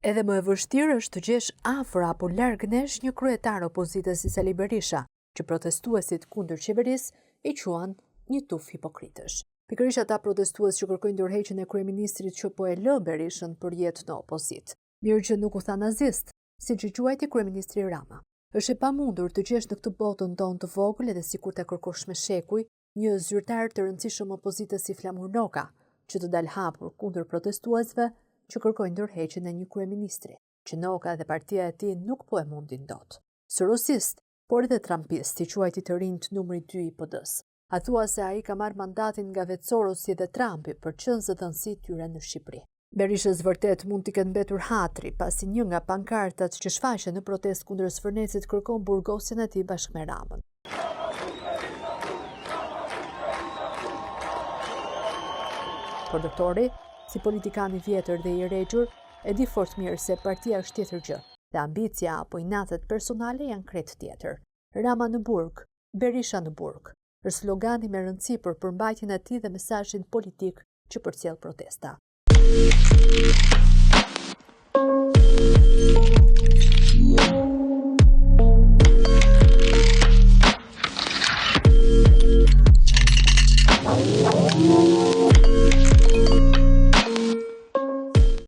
Edhe më e vështirë është të gjesh afër apo larg nesh një kryetar opozitës si Sali Berisha, që protestuesit kundër qeverisë i quan një tuf hipokritësh. Pikërisht ata protestues që kërkojnë ndërheqjen e kryeministrit që po e lë Berishën për jetë në opozitë. Mirë që nuk u tha nazist, siç i quajti kryeministri Rama. Është e pamundur të gjesh në këtë botën tonë të vogël edhe sikur ta kërkosh me shekuj një zyrtar të rëndësishëm opozitës si Flamur Noka, që të dalë hapur kundër protestuesve që kërkojnë ndërheqjen e një kryeministri, që Noka dhe partia e tij nuk po e mundin dot. Sorosist, por edhe Trumpist, i quajti të rinjt numri 2 i PD-s. A thua se ai ka marrë mandatin nga vetë Sorosi dhe Trumpi për qenë zëdhënësi tyre në Shqipëri. Berishës vërtet mund t'i ketë mbetur hatri, pasi një nga pankartat që shfaqen në protest kundër Sfërnecit kërkon burgosjen e tij bashkë me Ramën. Por doktori, si politikan i vjetër dhe i rregjur, e di fort mirë se partia është tjetër gjë, dhe ambicia apo inatet personale janë krejt tjetër. Rama në burg, Berisha në burg, është slogani me rëndësi për përmbajtjen e tij dhe mesazhin politik që përcjell protesta.